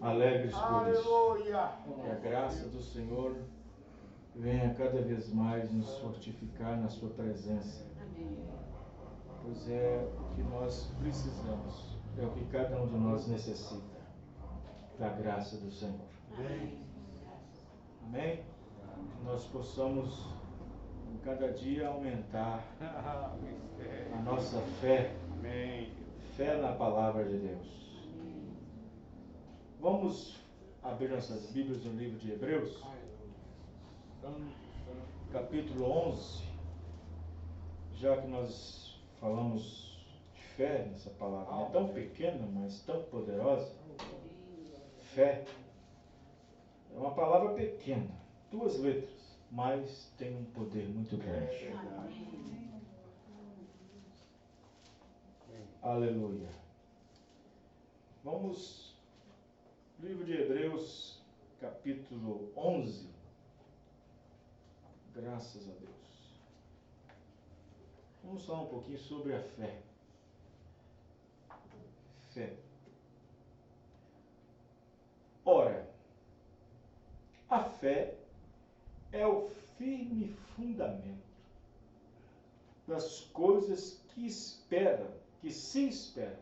alegres por isso. Aleluia. Que a graça do Senhor venha cada vez mais nos fortificar na sua presença. Pois é o que nós precisamos, é o que cada um de nós necessita, da graça do Senhor. Amém? Que nós possamos, cada dia, aumentar a nossa fé, fé na palavra de Deus. Vamos abrir nossas Bíblias no livro de Hebreus, capítulo 11, já que nós falamos de fé nessa palavra, é tão pequena, mas tão poderosa. Fé é uma palavra pequena, 2 letras, mas tem um poder muito grande. Aleluia. Vamos, livro de Hebreus, capítulo 11. Graças a Deus. Vamos falar um pouquinho sobre a fé. Fé. Ora, a fé é o firme fundamento das coisas que se esperam,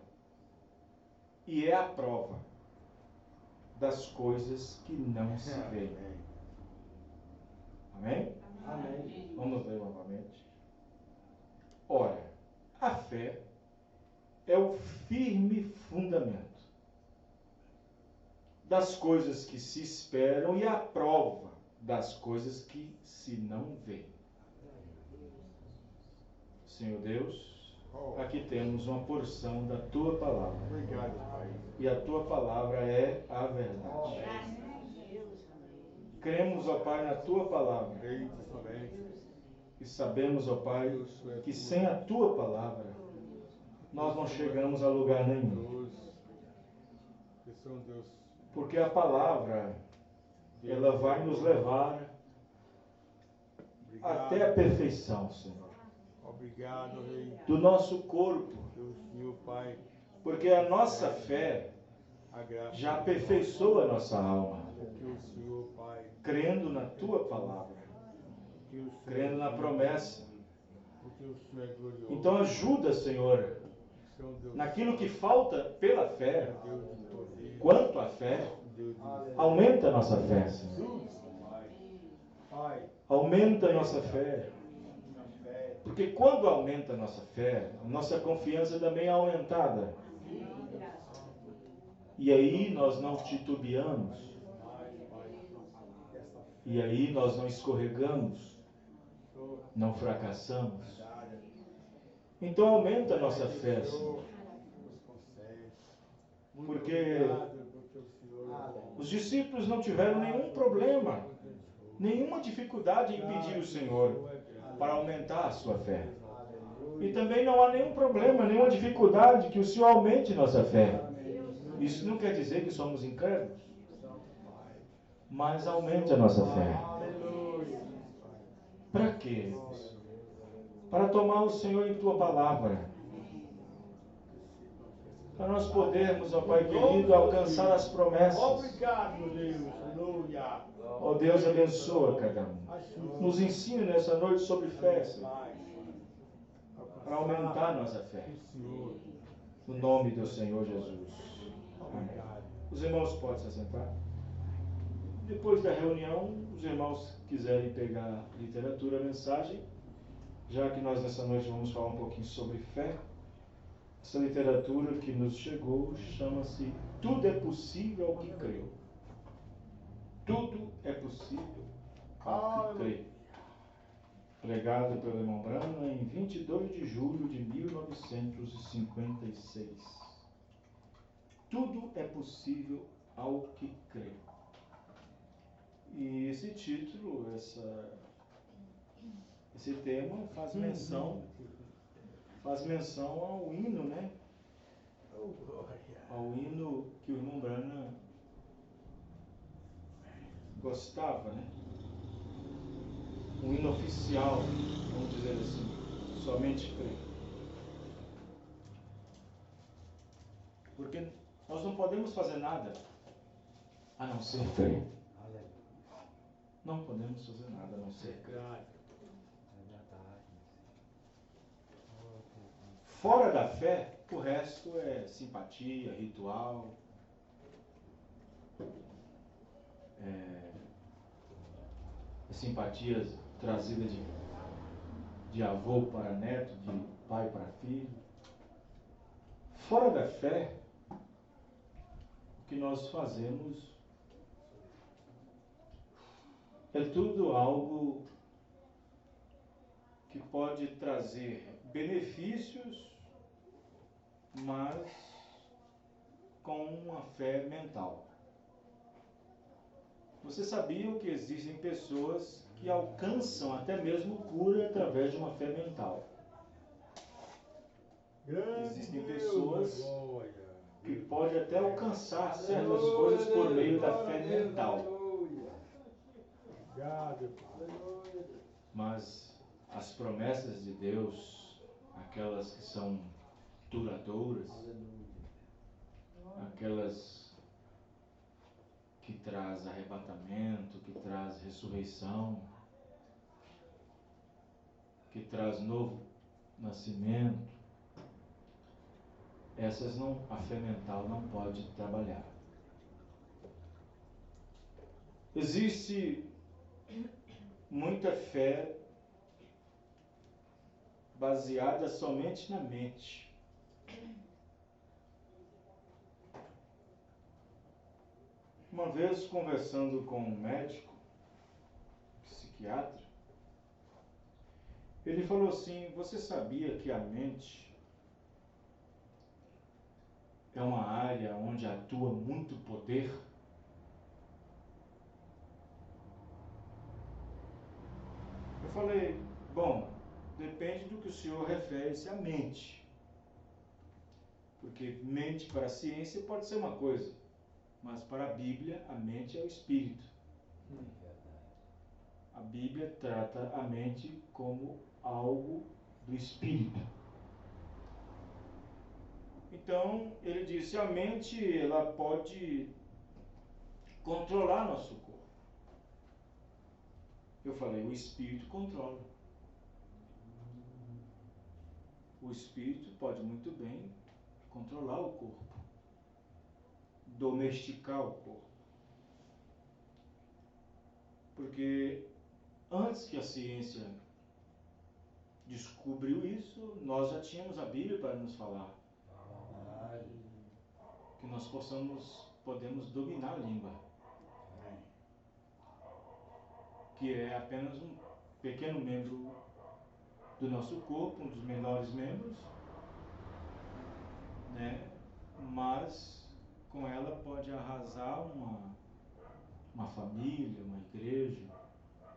e é a prova das coisas que não se veem. Amém? Amém. Vamos ler novamente. Ora, a fé é o firme fundamento das coisas que se esperam e a prova das coisas que se não veem. Senhor Deus, aqui temos uma porção da Tua Palavra. Obrigado, Pai. E a Tua Palavra é a verdade. Cremos, ó Pai, na Tua Palavra. E sabemos, ó Pai, que sem a Tua Palavra nós não chegamos a lugar nenhum. Porque a Palavra, ela vai nos levar até a perfeição, Senhor. Obrigado, Rei. Do nosso corpo. Meu Pai. Porque a nossa fé já aperfeiçoa a nossa alma. Crendo na Tua Palavra. Crendo na promessa. Então ajuda, Senhor, naquilo que falta pela fé. Quanto à fé, aumenta a nossa fé, Senhor. Aumenta a nossa fé. Porque quando aumenta a nossa fé, a nossa confiança também é aumentada. E aí nós não titubeamos. E aí nós não escorregamos. Não fracassamos. Então aumenta a nossa fé, Senhor. Porque os discípulos não tiveram nenhum problema, nenhuma dificuldade em pedir o Senhor para aumentar a sua fé. E também não há nenhum problema, nenhuma dificuldade que o Senhor aumente nossa fé. Isso não quer dizer que somos incrédulos, mas aumente a nossa fé. Para quê? Para tomar o Senhor em Tua Palavra. Para nós podermos, ó Pai querido, alcançar as promessas. Obrigado, Deus. Aleluia. Ó Deus, abençoa cada um. Nos ensine nessa noite sobre fé, Senhor. Para aumentar nossa fé. No nome do Senhor Jesus. Amém. Os irmãos podem se assentar. Depois da reunião, os irmãos quiserem pegar literatura, mensagem, já que nós nessa noite vamos falar um pouquinho sobre fé. Essa literatura que nos chegou chama-se Tudo é Possível ao que Creu. Tudo é possível ao que crê. Pregado pelo irmão Brana em 22 de julho de 1956. Tudo é possível ao que crê. E esse título, esse tema faz menção ao hino, né? Ao hino que o irmão Brana gostava, né? Um hino oficial, vamos dizer assim, somente crer. Porque nós não podemos fazer nada a não ser fé. Não podemos fazer nada a não ser crer. Fora da fé, o resto é simpatia, ritual, simpatias trazidas de avô para neto, de pai para filho. Fora da fé, o que nós fazemos é tudo algo que pode trazer benefícios, mas com uma fé mental. Você sabia que existem pessoas que alcançam até mesmo cura através de uma fé mental? Existem pessoas que podem até alcançar certas coisas por meio da fé mental. Mas as promessas de Deus, aquelas que são duradouras, aquelas que traz arrebatamento, que traz ressurreição, que traz novo nascimento, essas não, a fé mental não pode trabalhar. Existe muita fé baseada somente na mente. Uma vez conversando com um médico, psiquiatra, ele falou assim: você sabia que a mente é uma área onde atua muito poder? Eu falei: bom, depende do que o senhor refere-se à mente. Porque mente para a ciência pode ser uma coisa, mas para a Bíblia a mente é o espírito. A Bíblia trata a mente como algo do espírito. Então, ele disse: a mente ela pode controlar nosso corpo. Eu falei: o espírito controla. O espírito pode muito bem controlar o corpo, domesticar o corpo. Porque antes que a ciência descobriu isso, nós já tínhamos a Bíblia para nos falar que nós podemos dominar a língua, que é apenas um pequeno membro do nosso corpo, um dos menores membros, né? Mas com ela pode arrasar uma família, uma igreja,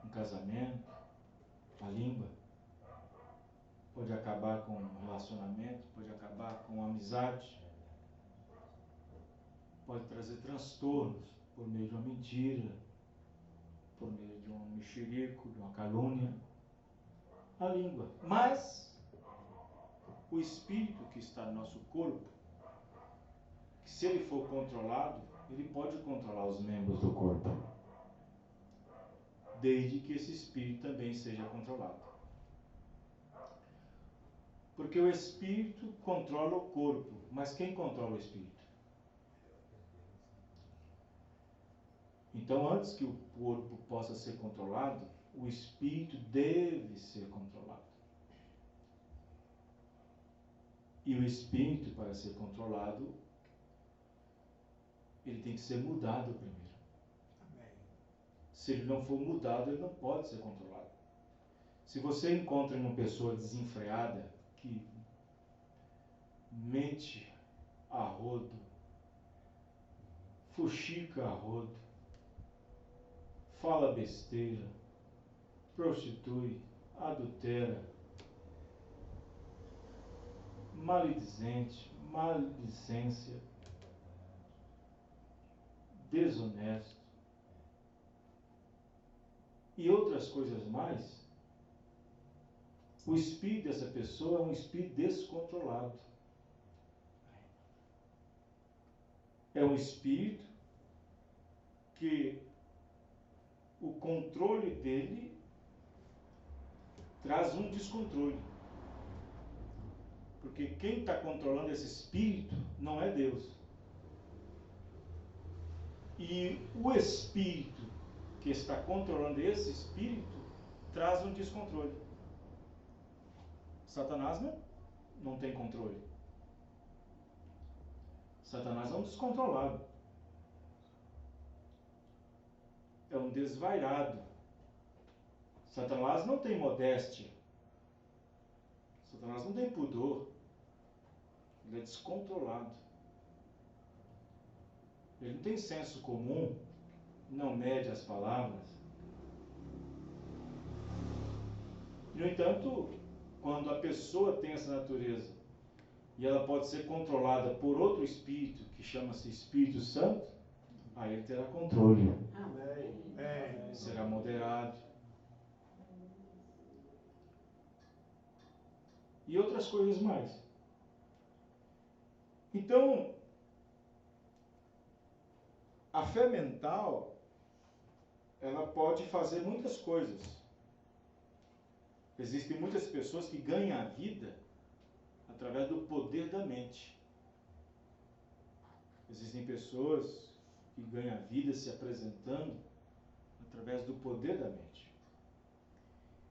um casamento. A língua pode acabar com um relacionamento, pode acabar com uma amizade, pode trazer transtornos por meio de uma mentira, por meio de um mexerico, de uma calúnia. A língua. Mas o espírito que está no nosso corpo, que se ele for controlado, ele pode controlar os membros do corpo, desde que esse espírito também seja controlado. Porque o espírito controla o corpo, mas quem controla o espírito? Então, antes que o corpo possa ser controlado, o espírito deve ser controlado. E o espírito, para ser controlado, ele tem que ser mudado primeiro. Amém. Se ele não for mudado, ele não pode ser controlado. Se você encontra uma pessoa desenfreada, que mente a rodo, fuxica a rodo, fala besteira, prostitui, adultera, maledizente, maledicência, desonesto e outras coisas mais, o espírito dessa pessoa é um espírito descontrolado. É um espírito que o controle dele traz um descontrole. Porque quem está controlando esse espírito não é Deus. E o espírito que está controlando esse espírito traz um descontrole. Satanás não tem controle. Satanás é um descontrolado. É um desvairado. Satanás não tem modéstia. Satanás não tem pudor. Ele é descontrolado. Ele não tem senso comum, não mede as palavras. No entanto, quando a pessoa tem essa natureza e ela pode ser controlada por outro espírito, que chama-se Espírito Santo, aí ele terá controle. Amém. Será moderado. E outras coisas mais. Então, a fé mental, ela pode fazer muitas coisas. Existem muitas pessoas que ganham a vida através do poder da mente. Existem pessoas que ganham a vida se apresentando através do poder da mente.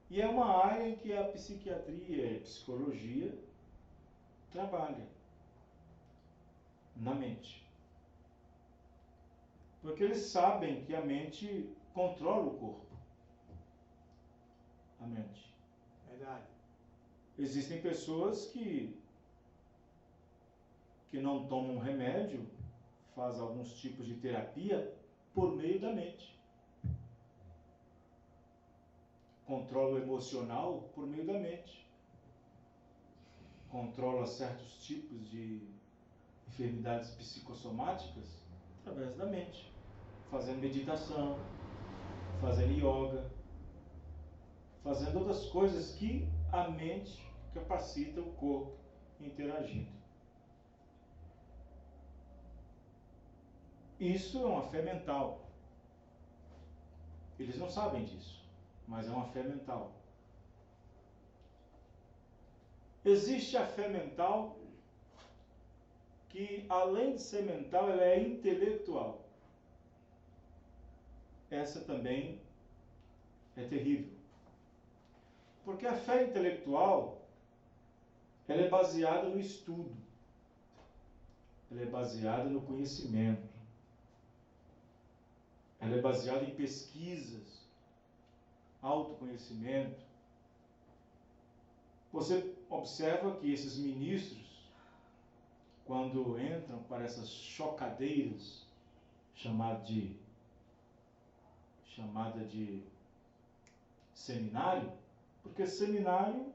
E é uma área em que a psiquiatria e a psicologia trabalham na mente. Porque eles sabem que a mente controla o corpo. A mente. Verdade. Existem pessoas que não tomam remédio, fazem alguns tipos de terapia por meio da mente. Controla o emocional por meio da mente. Controla certos tipos de enfermidades psicossomáticas através da mente. Fazendo meditação, fazendo yoga, fazendo outras coisas que a mente capacita o corpo interagindo. Isso é uma fé mental. Eles não sabem disso, mas é uma fé mental. Existe a fé mental que, além de ser mental, ela é intelectual. Essa também é terrível. Porque a fé intelectual, ela é baseada no estudo. Ela é baseada no conhecimento. Ela é baseada em pesquisas, autoconhecimento. Você observa que esses ministros, quando entram para essas chocadeiras, chamada de seminário, porque seminário,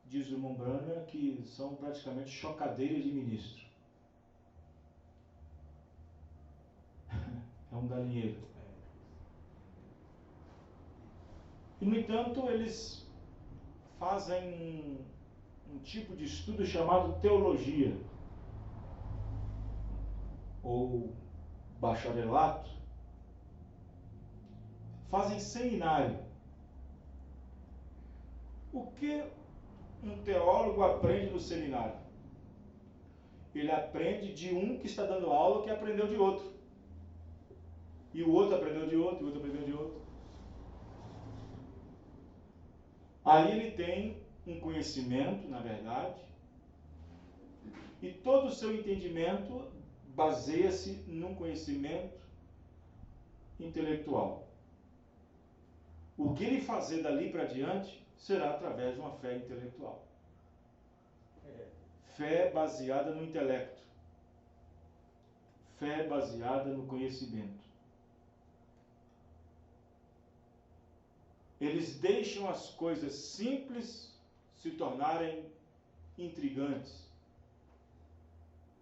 diz o irmão Branham, que são praticamente chocadeiras de ministro. É um galinheiro. E, no entanto, eles fazem um tipo de estudo chamado teologia, ou bacharelato. Fazem seminário. O que um teólogo aprende no seminário? Ele aprende de um que está dando aula que aprendeu de outro. E o outro aprendeu de outro, e o outro aprendeu de outro. Aí ele tem um conhecimento, na verdade, e todo o seu entendimento baseia-se num conhecimento intelectual. O que ele fazer dali para diante será através de uma fé intelectual. Fé baseada no intelecto. Fé baseada no conhecimento. Eles deixam as coisas simples se tornarem intrigantes.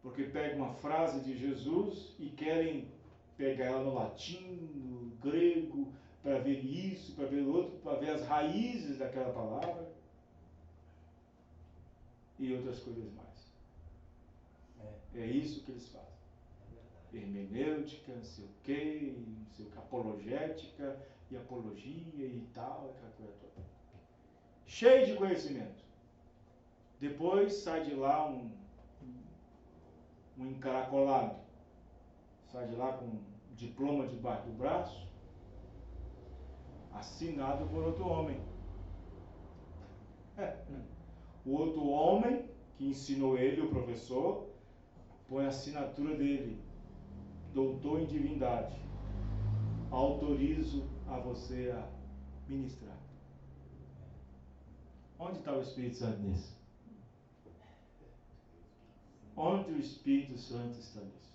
Porque pegam uma frase de Jesus e querem pegar ela no latim, no grego, para ver isso, para ver o outro, para ver as raízes daquela palavra e outras coisas mais. É isso que eles fazem. hermenêutica, não sei o quê, não sei o que, apologética e apologia e tal, aquela coisa toda. Cheio de conhecimento. Depois sai de lá um encaracolado. Sai de lá com um diploma debaixo do braço, assinado por outro homem. O outro homem que ensinou ele, o professor, põe a assinatura dele, doutor em divindade. Autorizo a você a ministrar. Onde está o Espírito Santo nisso? Onde o Espírito Santo está nisso?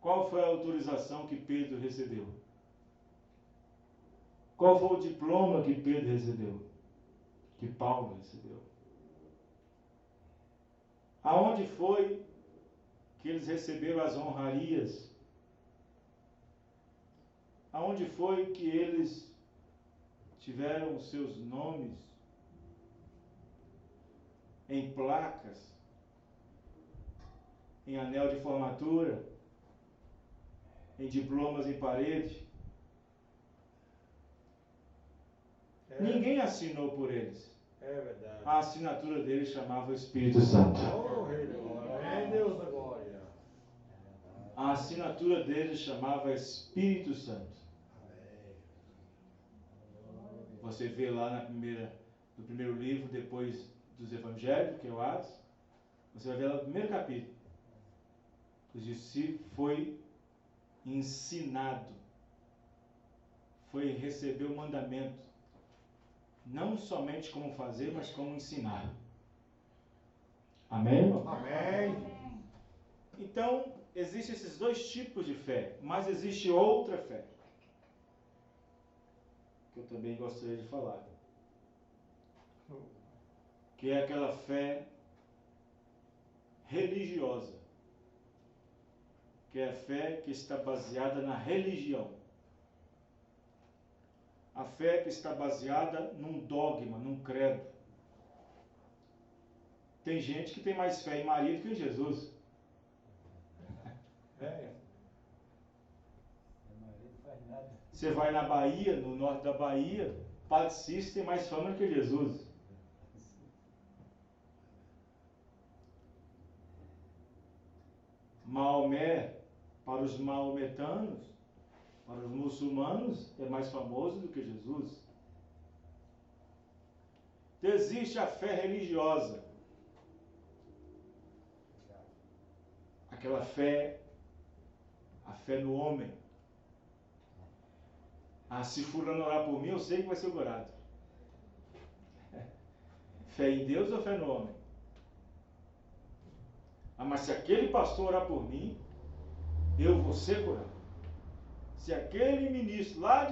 Qual foi a autorização que Pedro recebeu? Qual foi o diploma que Pedro recebeu? Que Paulo recebeu? Aonde foi que eles receberam as honrarias? Aonde foi que eles tiveram os seus nomes em placas, em anel de formatura, em diplomas em parede? Ninguém assinou por eles. É verdade. A assinatura deles chamava Espírito Santo. Oh, Rei da Glória. É Deus da glória. A assinatura deles chamava Espírito Santo. Você vê lá no primeiro livro, depois dos Evangelhos, que é o Atos, você vai ver lá no primeiro capítulo. Os discípulos foi ensinado, foi receber o mandamento, não somente como fazer, mas como ensinar. Amém, irmão? Amém. Então, existem esses dois tipos de fé, mas existe outra fé, que eu também gostaria de falar, que é aquela fé religiosa, que é a fé que está baseada na religião. A fé que está baseada num dogma, num credo. Tem gente que tem mais fé em Maria do que em Jesus. Você vai na Bahia, no norte da Bahia, Padre Cícero tem mais fama do que Jesus. Maomé, para os maometanos, para os muçulmanos, é mais famoso do que Jesus. Então, existe a fé religiosa. Aquela fé, a fé no homem. Ah, se fulano orar por mim, eu sei que vai ser curado. Fé em Deus ou fé no homem? Ah, mas se aquele pastor orar por mim, eu vou ser curado. Se aquele ministro lá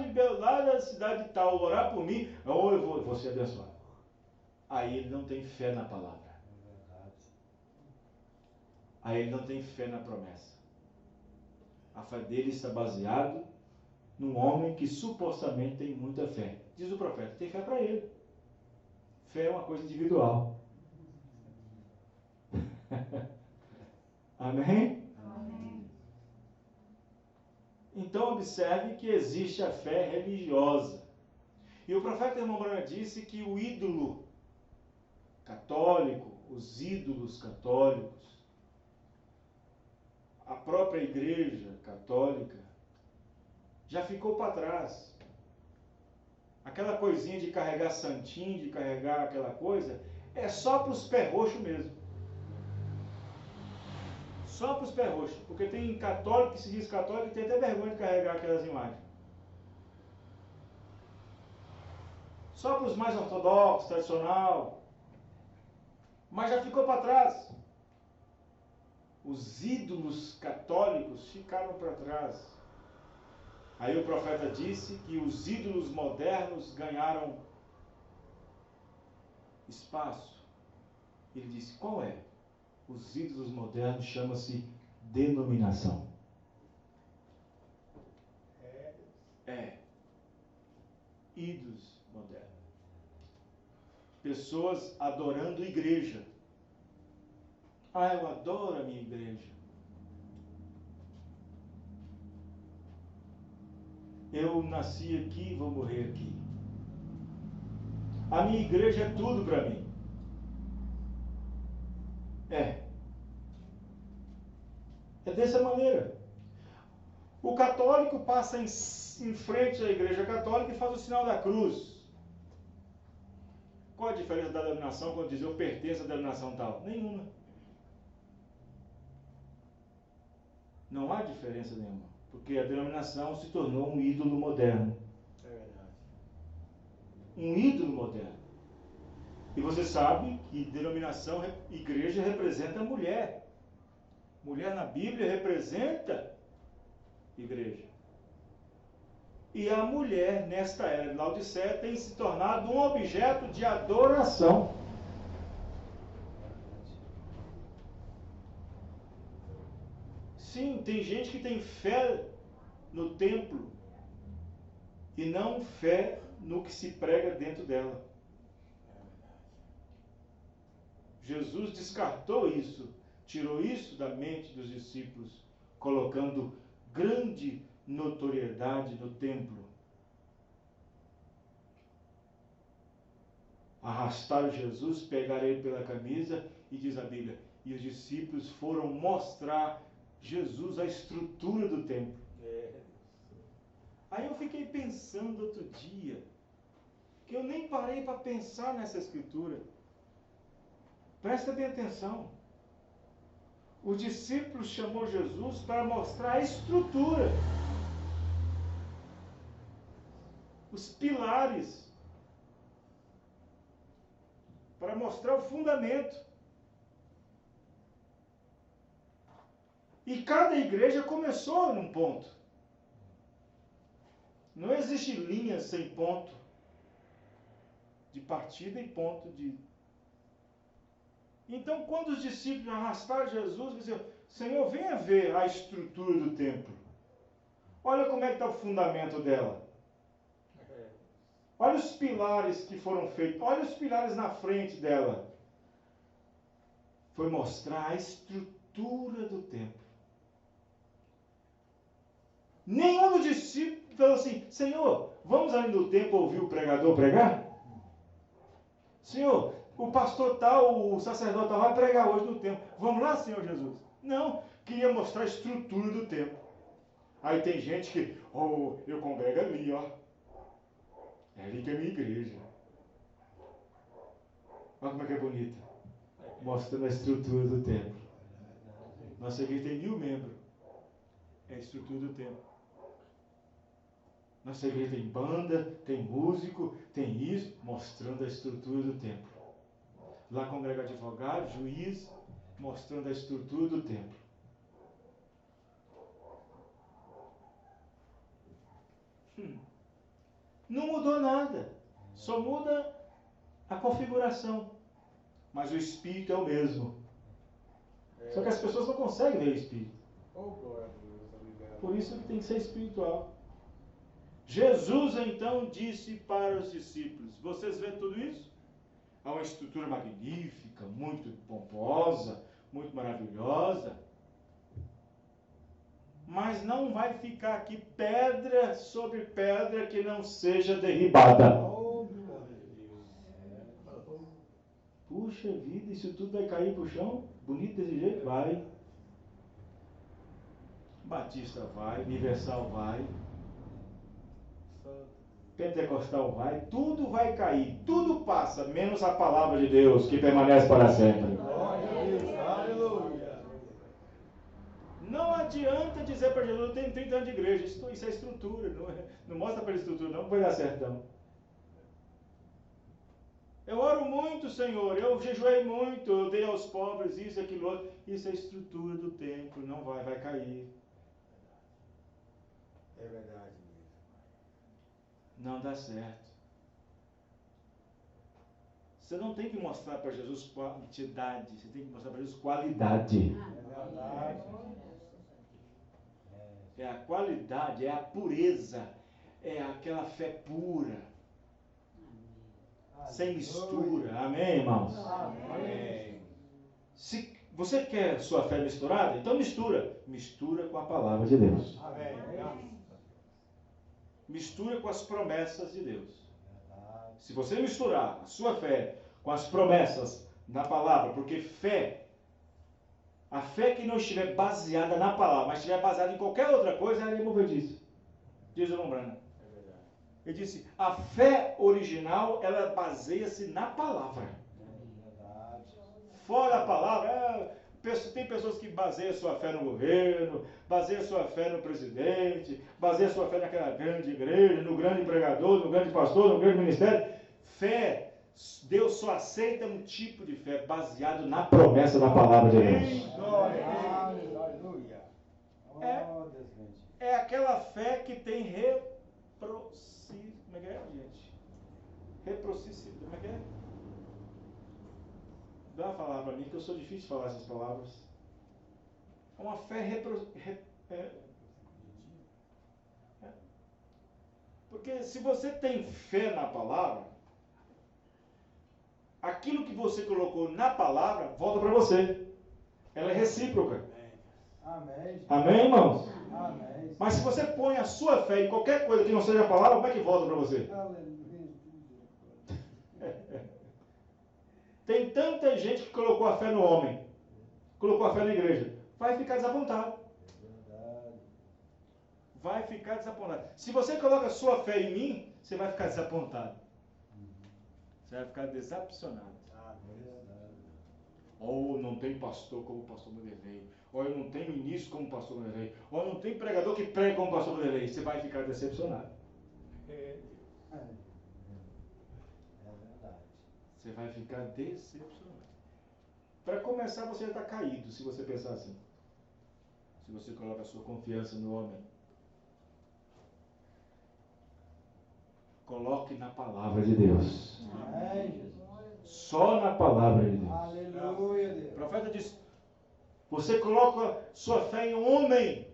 da cidade tal orar por mim, eu vou ser abençoado. Aí ele não tem fé na palavra. Aí ele não tem fé na promessa. A fé dele está baseada num homem que supostamente tem muita fé. Diz o profeta, tem fé para ele. Fé é uma coisa individual. Amém? Amém. Então observe que existe a fé religiosa. E o profeta irmão Branham disse que o ídolo católico, os ídolos católicos, a própria igreja católica, já ficou para trás. Aquela coisinha de carregar santinho, de carregar aquela coisa, é só para os pé roxos mesmo. Só para os pé roxos. Porque tem católico que se diz católico e tem até vergonha de carregar aquelas imagens. Só para os mais ortodoxos, tradicional. Mas já ficou para trás. Os ídolos católicos ficaram para trás. Aí o profeta disse que os ídolos modernos ganharam espaço. Ele disse, qual é? Os ídolos modernos chama-se denominação. Ídolos modernos. Pessoas adorando igreja. Ah, eu adoro a minha igreja. eu nasci aqui e vou morrer aqui. A minha igreja é tudo para mim. É dessa maneira. O católico passa em frente à igreja católica e faz o sinal da cruz. Qual a diferença da denominação quando diz eu pertenço à denominação tal? Nenhuma. Não há diferença nenhuma. Porque a denominação se tornou um ídolo moderno. É verdade. Um ídolo moderno. E você sabe que denominação, igreja representa mulher. Mulher na Bíblia representa igreja. E a mulher, nesta era de Laodiceia, tem se tornado um objeto de adoração. Sim, tem gente que tem fé no templo e não fé no que se prega dentro dela. Jesus descartou isso, tirou isso da mente dos discípulos, colocando grande notoriedade no templo. Arrastaram Jesus, pegaram ele pela camisa e diz a Bíblia, e os discípulos foram mostrar Jesus a estrutura do templo. Aí eu fiquei pensando outro dia, que eu nem parei para pensar nessa escritura. Presta bem atenção. Os discípulos chamou Jesus para mostrar a estrutura. Os pilares. Para mostrar o fundamento. E cada igreja começou num ponto. Não existe linha sem ponto de partida e ponto de... Então, quando os discípulos arrastaram Jesus, diziam, Senhor, venha ver a estrutura do templo. Olha como é que está o fundamento dela. Olha os pilares que foram feitos. Olha os pilares na frente dela. Foi mostrar a estrutura do templo. Nenhum dos discípulos falou assim, Senhor, vamos ali no templo ouvir o pregador pregar? Senhor, o pastor tal, o sacerdote tal vai pregar hoje no templo. Vamos lá, Senhor Jesus? Não, queria mostrar a estrutura do templo. Aí tem gente que, eu congrego ali, ó. É ali que é a minha igreja. Olha como é que é bonita. Mostrando a estrutura do templo. Nossa igreja tem 1000 membros. É a estrutura do templo. Nossa igreja tem banda, tem músico, tem isso, mostrando a estrutura do templo. Lá congrega advogado, juiz, mostrando a estrutura do templo. Não mudou nada. Só muda a configuração. Mas o Espírito é o mesmo. Só que as pessoas não conseguem ver o Espírito. Por isso que tem que ser espiritual. Jesus então disse para os discípulos, vocês veem tudo isso? Há uma estrutura magnífica, muito pomposa, muito maravilhosa. Mas não vai ficar aqui pedra sobre pedra que não seja derribada. Puxa vida, isso tudo vai cair para o chão? Bonito desse jeito? Vai. Batista vai, Universal vai. Pentecostal vai, tudo vai cair, tudo passa, menos a palavra de Deus, que permanece para sempre. Não adianta dizer para Jesus, eu tenho 30 anos de igreja, isso é estrutura, não mostra para ele estrutura, não vai dar certo não. Eu oro muito, Senhor, eu jejuei muito, eu dei aos pobres, isso, aquilo, outro. Isso é estrutura do templo, não vai cair. É verdade. Não dá certo. Você não tem que mostrar para Jesus quantidade, você tem que mostrar para Jesus qualidade. É verdade. É a qualidade, é a pureza, é aquela fé pura, sem mistura. Amém, irmãos? Amém. Se você quer sua fé misturada, então mistura com a palavra de Deus. Amém. mistura com as promessas de Deus. Se você misturar a sua fé com as promessas na palavra, porque a fé que não estiver baseada na palavra, mas estiver baseada em qualquer outra coisa, ela é movediça. Diz o Lombrana. Ele disse, a fé original, ela baseia-se na palavra. Fora a palavra, tem pessoas que baseiam sua fé no governo, baseiam sua fé no presidente, baseiam sua fé naquela grande igreja, no grande pregador, no grande pastor, no grande ministério. Fé, Deus só aceita um tipo de fé baseado na promessa da palavra de Deus. É aquela fé que tem como é que é, gente? Como é que é? Dá uma palavra para mim, que eu sou difícil de falar essas palavras. É uma fé Porque se você tem fé na palavra, aquilo que você colocou na palavra volta para você. Ela é recíproca. Amém. Amém, irmãos? Amém. Mas se você põe a sua fé em qualquer coisa que não seja a palavra, como é que volta para você? Tem tanta gente que colocou a fé no homem, colocou a fé na igreja, vai ficar desapontado. Vai ficar desapontado. Se você coloca a sua fé em mim, você vai ficar desapontado. Você vai ficar decepcionado. Ou não tem pastor como o pastor Vanderlei. Ou eu não tenho ministro como o pastor Vanderlei. Ou eu não tenho pregador que prega como o pastor Vanderlei. Você vai ficar decepcionado. Você vai ficar decepcionado. Para começar, você já está caído, se você pensar assim. Se você coloca a sua confiança no homem. Coloque na palavra de Deus. Só na palavra de Deus. Aleluia, Deus. O profeta diz, você coloca sua fé em um homem,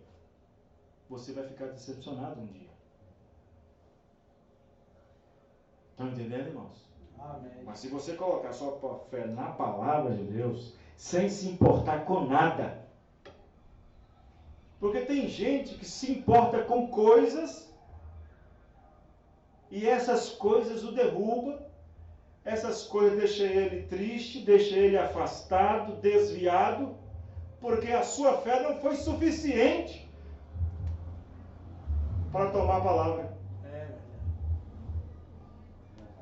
você vai ficar decepcionado um dia. Estão entendendo, irmãos? Amém. Mas se você colocar sua fé na palavra de Deus, sem se importar com nada, porque tem gente que se importa com coisas e essas coisas o derrubam, essas coisas deixam ele triste, deixam ele afastado, desviado, porque a sua fé não foi suficiente para tomar a palavra.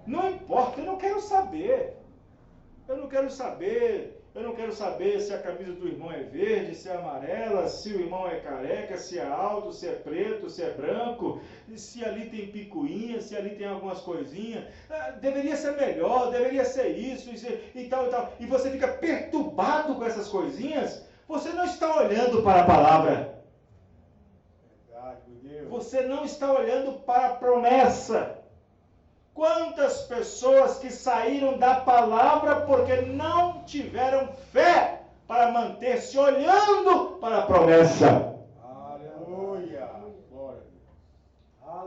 Não importa, eu não quero saber. Eu não quero saber se a camisa do irmão é verde, se é amarela, se o irmão é careca, se é alto, se é preto, se é branco, se ali tem picuinha, se ali tem algumas coisinhas. Deveria ser melhor, deveria ser isso e tal e tal. E você fica perturbado com essas coisinhas, você não está olhando para a palavra. Você não está olhando para a promessa. Quantas pessoas que saíram da palavra porque não tiveram fé para manter-se olhando para a promessa. Aleluia.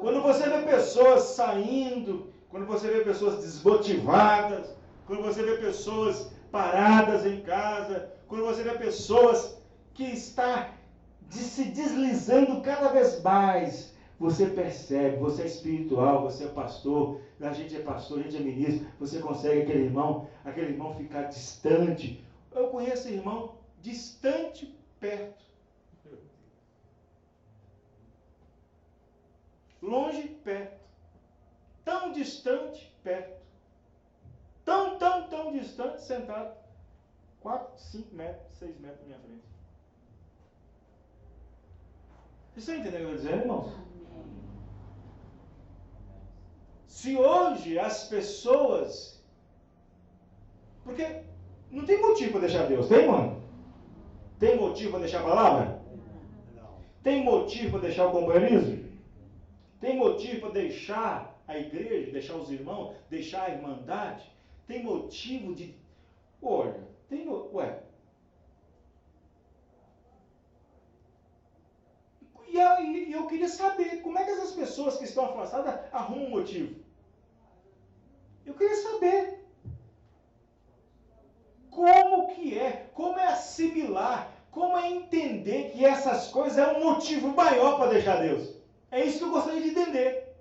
Quando você vê pessoas saindo, quando você vê pessoas desmotivadas, quando você vê pessoas paradas em casa, quando você vê pessoas que estão se deslizando cada vez mais, você percebe, você é espiritual, você é pastor, a gente é pastor, a gente é ministro, você consegue aquele irmão ficar distante. Eu conheço irmão distante, perto. Longe, perto. Tão distante, perto. Tão distante, sentado 4, 5 metros, 6 metros na minha frente. Vocês estão entendendo o que eu estou dizendo, irmãos? Se hoje as pessoas... Porque não tem motivo para deixar Deus, tem, mano? Tem motivo para deixar a palavra? Não. Tem motivo para deixar o companheirismo? Tem motivo para deixar a igreja, deixar os irmãos, deixar a irmandade? Tem motivo de... Olha, E eu queria saber, como é que essas pessoas que estão afastadas arrumam um motivo? Eu queria saber. Como é assimilar, como é entender que essas coisas é um motivo maior para deixar Deus. É isso que eu gostaria de entender.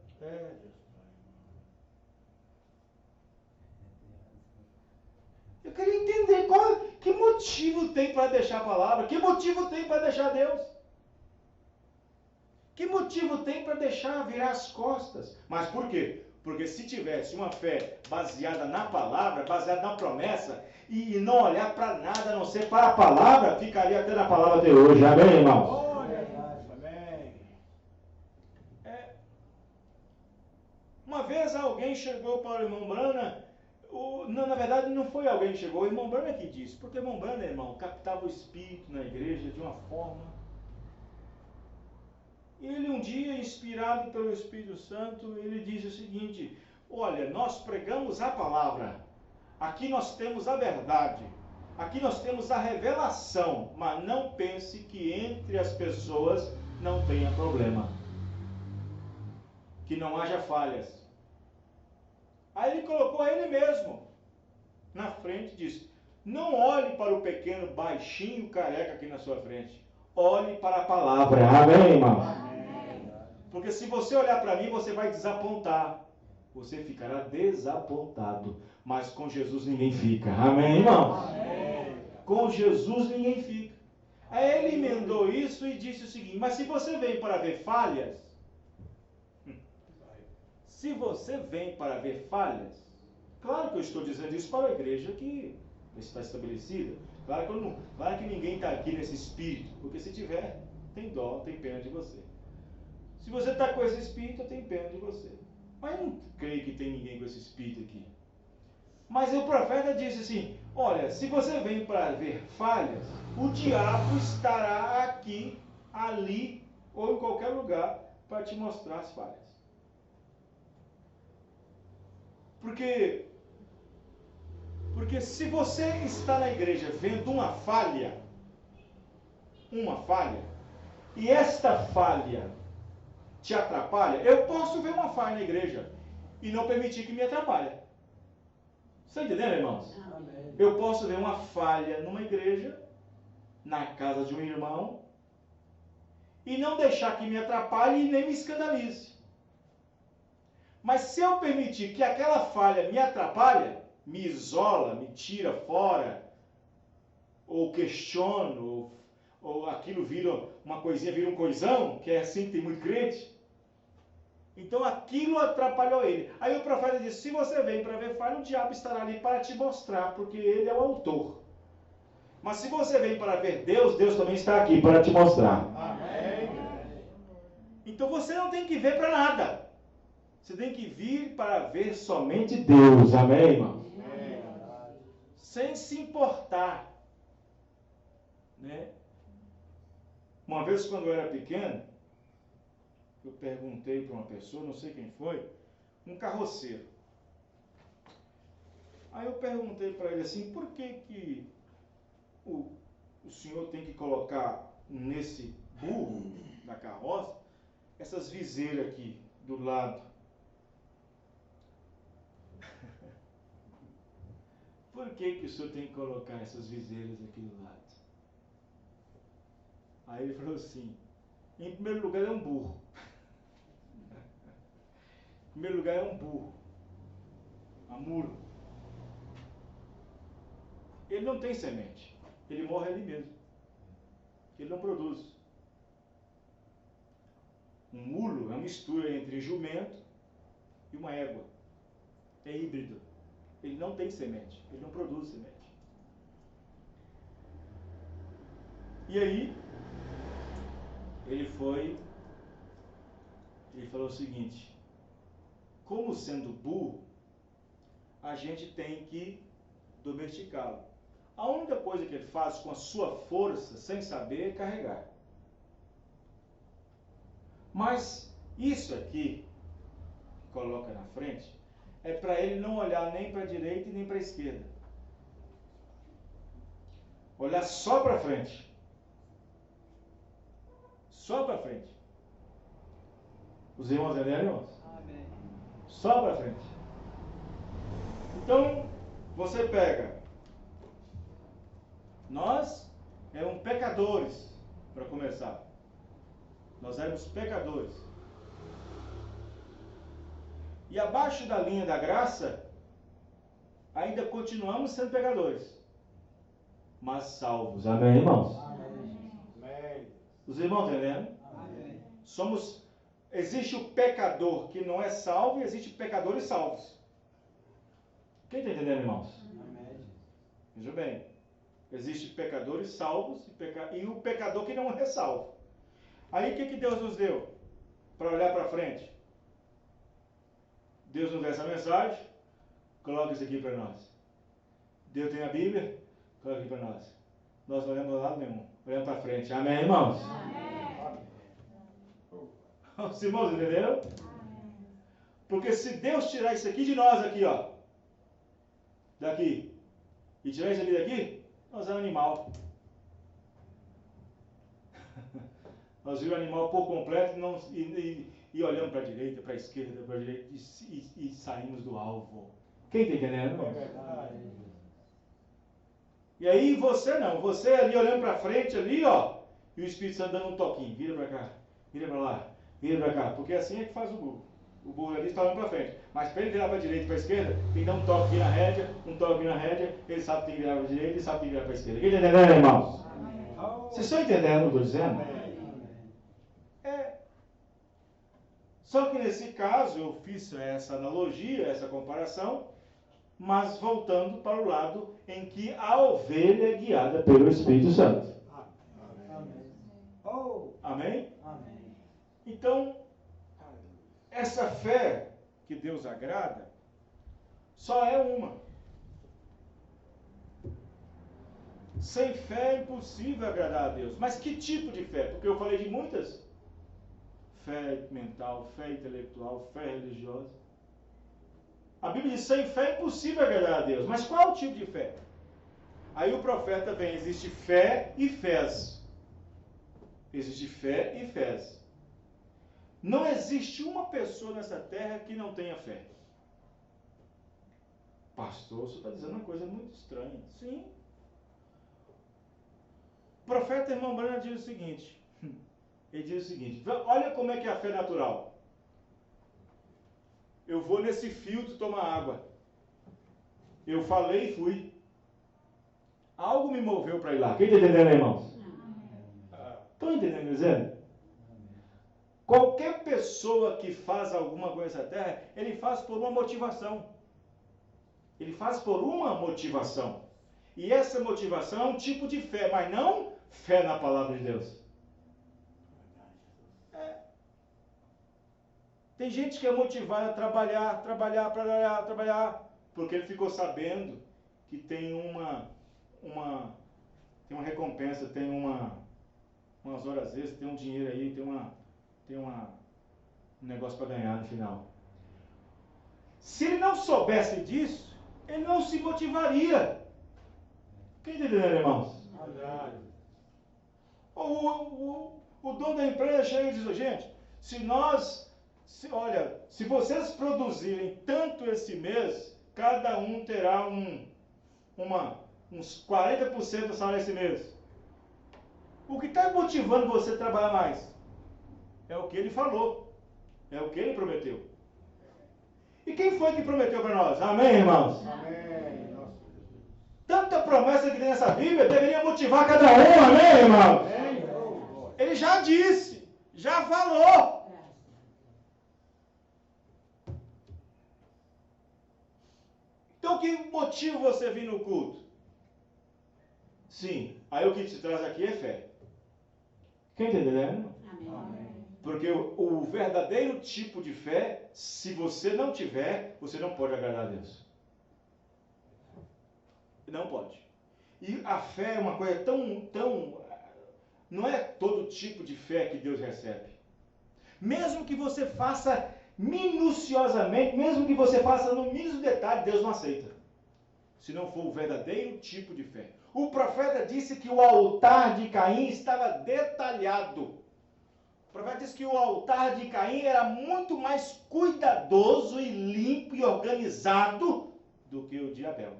Eu queria entender que motivo tem para deixar a palavra, que motivo tem para deixar Deus. Que motivo tem para deixar virar as costas? Mas por quê? Porque se tivesse uma fé baseada na palavra, baseada na promessa, e não olhar para nada a não ser para a palavra, ficaria até na palavra até hoje. Amém, irmãos? Uma vez alguém chegou para o irmão Brana, não, na verdade não foi alguém que chegou, o irmão Brana que disse, porque o irmão Brana, irmão, captava o Espírito na igreja de uma forma. E ele um dia, inspirado pelo Espírito Santo, ele disse o seguinte: olha, nós pregamos a palavra, aqui nós temos a verdade, aqui nós temos a revelação, mas não pense que entre as pessoas não tenha problema, que não haja falhas. Aí ele colocou ele mesmo na frente e disse: não olhe para o pequeno baixinho careca aqui na sua frente, olhe para a palavra. Amém, irmão? Amém. Porque se você olhar para mim, você vai desapontar, você ficará desapontado, mas com Jesus ninguém fica. Amém, irmão? Amém. Com Jesus ninguém fica. Aí ele emendou isso e disse o seguinte: mas se você vem para ver falhas, se você vem para ver falhas, claro que eu estou dizendo isso para a igreja que está estabelecida. Claro que ninguém está aqui nesse espírito, porque se tiver, tem dó, tem pena de você. Se você está com esse espírito, eu tenho pena de você. Mas eu não creio que tem ninguém com esse espírito aqui. Mas o profeta disse assim: olha, se você vem para ver falhas, o diabo estará aqui, ali ou em qualquer lugar para te mostrar as falhas. Porque se você está na igreja vendo uma falha, e esta falha te atrapalha, eu posso ver uma falha na igreja e não permitir que me atrapalhe. Você está entendendo, irmãos? Amém. Eu posso ver uma falha numa igreja, na casa de um irmão, e não deixar que me atrapalhe e nem me escandalize. Mas se eu permitir que aquela falha me atrapalhe, me isola, me tira fora, ou questiono, ou aquilo vira uma coisinha, vira um coisão, que é assim que tem muito crente, então aquilo atrapalhou ele. Aí o profeta disse: se você vem para ver falha, o diabo estará ali para te mostrar, porque ele é o autor. Mas se você vem para ver Deus, Deus também está aqui para te mostrar. Amém. Então você não tem que ver para nada. Você tem que vir para ver somente Deus. Amém, irmão? Amém. Sem se importar. Né? Uma vez, quando eu era pequeno, eu perguntei para uma pessoa, não sei quem foi, um carroceiro. Aí eu perguntei para ele assim: por que o senhor tem que colocar nesse burro da carroça essas viseiras aqui do lado? Por que o senhor tem que colocar essas viseiras aqui do lado? Aí ele falou assim: em primeiro lugar é um burro. Em primeiro lugar é um burro. Amuro. Ele não tem semente. Ele morre ali mesmo. Ele não produz. Um mulo é uma mistura entre jumento e uma égua. É híbrido. Ele não tem semente. Ele não produz semente. E aí, ele falou o seguinte: como sendo burro, a gente tem que domesticá-lo. A única coisa que ele faz com a sua força, sem saber, é carregar. Mas isso aqui, que coloca na frente, é para ele não olhar nem para a direita e nem para a esquerda. Olhar só para frente. Só para frente. Os irmãos entenderam, irmãos? Amém. Só para frente. Então, você pega. Nós éramos pecadores, para começar. Nós éramos pecadores. E abaixo da linha da graça, ainda continuamos sendo pecadores. mas salvos. Amém, irmãos? Amém. Os irmãos entendendo? Amém. Existe o pecador que não é salvo e existe pecadores salvos. Quem está entendendo, irmãos? Amém. Veja bem. Existe pecadores salvos e o pecador que não é salvo. Aí o que Deus nos deu? Para olhar para frente. Deus nos deu essa mensagem. Coloca isso aqui para nós. Deus tem a Bíblia. Coloca aqui para nós. Nós não olhamos do lado nenhum. Olhamos para frente. Amém, irmãos? Amém. Os irmãos entenderam? Porque se Deus tirar isso aqui de nós aqui, ó. Daqui. E tirar isso aqui daqui, nós é um animal. Nós vimos o animal por completo e olhamos para a direita, para a esquerda, para a direita e saímos do alvo. Quem está entendendo? É verdade. E aí você não, você ali olhando para frente ali, ó, e o Espírito Santo dando um toquinho, vira para cá, vira para lá, vira para cá, porque assim é que faz o burro. O burro ali está olhando para frente, mas para ele virar para a direita e para a esquerda, tem que dar um toque aqui na rédea, um toque aqui na rédea, ele sabe que tem que virar para a direita e sabe que tem que virar para a esquerda. Quem está entendendo, irmãos? Vocês estão entendendo o que eu estou dizendo? Só que nesse caso eu fiz essa analogia, essa comparação, mas voltando para o lado em que a ovelha é guiada pelo Espírito Santo. Amém? Amém. Então, essa fé que Deus agrada, só é uma. Sem fé é impossível agradar a Deus. Mas que tipo de fé? Porque eu falei de muitas. Fé mental, fé intelectual, fé religiosa. A Bíblia diz, sem fé é impossível agradar a Deus. Mas qual é o tipo de fé? Aí o profeta vem, existe fé e fés. Existe fé e fés. Não existe uma pessoa nessa terra que não tenha fé. Pastor, você está dizendo uma coisa muito estranha. Sim. O profeta irmão Branham diz o seguinte. Ele diz o seguinte, olha como é que é a fé natural. Eu vou nesse filtro tomar água. Eu falei e fui. Algo me moveu para ir lá. Quem está entendendo, irmãos? Estão entendendo, dizendo? Qualquer pessoa que faz alguma coisa nessa terra, ele faz por uma motivação. Ele faz por uma motivação. E essa motivação é um tipo de fé, mas não fé na palavra de Deus. Tem gente que é motivada a trabalhar, porque ele ficou sabendo que tem uma recompensa, tem umas horas extras, tem um dinheiro aí, tem um negócio para ganhar no final. Se ele não soubesse disso, ele não se motivaria. Quem está entendendo, irmãos? O dono da empresa chega e diz, gente, se vocês produzirem tanto esse mês, cada um terá uns 40% do salário esse mês. O que está motivando você a trabalhar mais? É o que ele falou. É o que ele prometeu. E quem foi que prometeu para nós? Amém, irmãos? Amém. Tanta promessa que tem nessa Bíblia deveria motivar cada um, amém, irmãos? Ele já disse, já falou. Então, que motiva você vir no culto? Sim, aí o que te traz aqui é fé. Quem está entendendo? Amém. Porque o verdadeiro tipo de fé, se você não tiver, você não pode agradar a Deus. Não pode. E a fé é uma coisa tão... Não é todo tipo de fé que Deus recebe. Mesmo que você faça minuciosamente, mesmo que você faça no mínimo detalhe, Deus não aceita. Se não for o verdadeiro tipo de fé. O profeta disse que o altar de Caim estava detalhado. O profeta disse que o altar de Caim era muito mais cuidadoso e limpo e organizado do que o de Abel.